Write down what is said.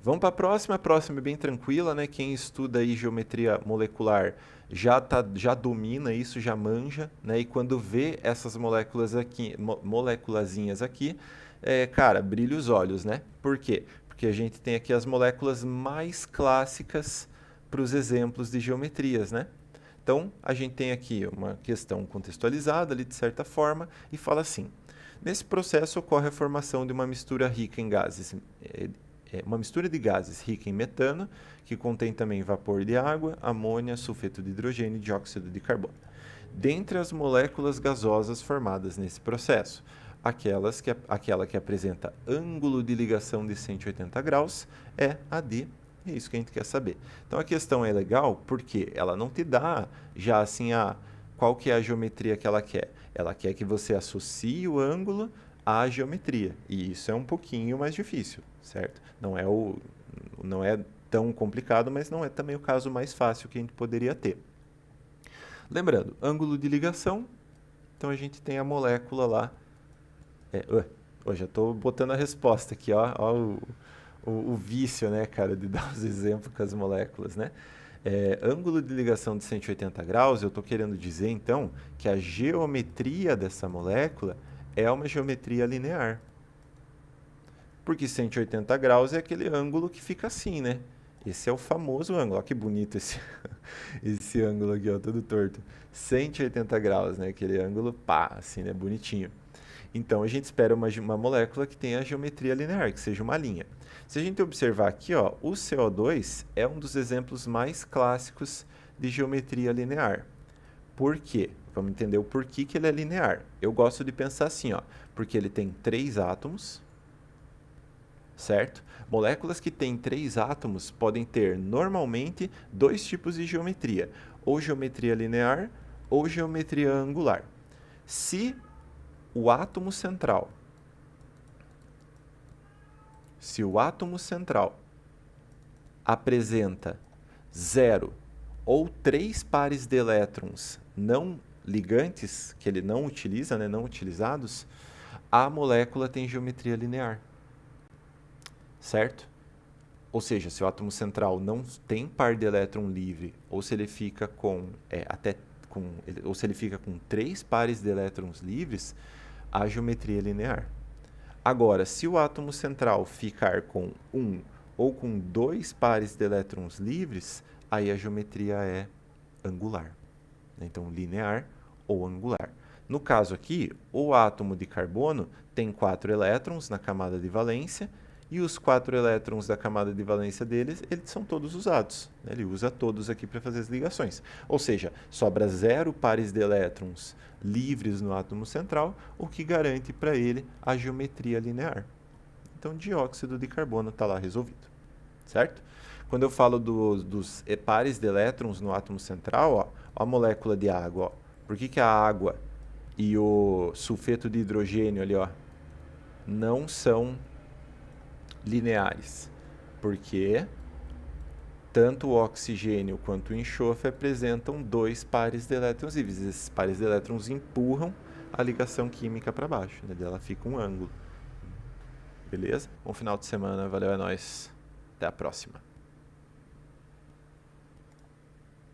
Vamos para a próxima é bem tranquila, né? Quem estuda aí geometria molecular já domina isso, já manja, né? E quando vê essas moléculas aqui, moléculazinhas aqui, cara, brilha os olhos, né? Por quê? Porque a gente tem aqui as moléculas mais clássicas para os exemplos de geometrias, né? Então, a gente tem aqui uma questão contextualizada ali de certa forma e fala assim: nesse processo ocorre a formação de uma mistura rica em gases, uma mistura de gases rica em metano, que contém também vapor de água, amônia, sulfeto de hidrogênio e dióxido de carbono. Dentre as moléculas gasosas formadas nesse processo, aquela que apresenta ângulo de ligação de 180 graus é a de. É isso que a gente quer saber. Então a questão é legal porque ela não te dá já assim qual que é a geometria que ela quer. Ela quer que você associe o ângulo à geometria. E isso é um pouquinho mais difícil, certo? Não é tão complicado, mas não é também o caso mais fácil que a gente poderia ter. Lembrando, ângulo de ligação, então a gente tem a molécula lá. Já estou botando a resposta aqui, ó o vício, né, cara, de dar os exemplos com as moléculas, né? Ângulo de ligação de 180 graus, eu estou querendo dizer, então, que a geometria dessa molécula é uma geometria linear. Porque 180 graus é aquele ângulo que fica assim, né? Esse é o famoso ângulo. Olha que bonito esse ângulo aqui, ó, todo torto. 180 graus, né? Aquele ângulo, pá, assim, né? Bonitinho. Então, a gente espera uma molécula que tenha a geometria linear, que seja uma linha. Se a gente observar aqui, ó, o CO2 é um dos exemplos mais clássicos de geometria linear. Por quê? Vamos entender o porquê que ele é linear. Eu gosto de pensar assim, ó, porque ele tem 3 átomos, certo? Moléculas que têm 3 átomos podem ter, normalmente, 2 tipos de geometria, ou geometria linear ou geometria angular. Se o átomo central apresenta 0 ou 3 pares de elétrons não ligantes, que ele não utiliza, né, não utilizados, a molécula tem geometria linear. Certo? Ou seja, se o átomo central não tem par de elétron livre, ou se ele fica ou se ele fica com 3 pares de elétrons livres, a geometria é linear. Agora, se o átomo central ficar com 1 ou com 2 pares de elétrons livres, aí a geometria é angular. Então, linear ou angular. No caso aqui, o átomo de carbono tem 4 elétrons na camada de valência, e os 4 elétrons da camada de valência deles, eles são todos usados. Né? Ele usa todos aqui para fazer as ligações. Ou seja, sobra 0 pares de elétrons livres no átomo central, o que garante para ele a geometria linear. Então, dióxido de carbono está lá resolvido. Certo? Quando eu falo dos pares de elétrons no átomo central, ó a molécula de água. Ó. Por que a água e o sulfeto de hidrogênio ali, ó, não são lineares? Porque tanto o oxigênio quanto o enxofre apresentam 2 pares de elétrons livres. Esses pares de elétrons empurram a ligação química para baixo, né? Ela fica um ângulo. Beleza? Bom final de semana, valeu, é nóis. Até a próxima.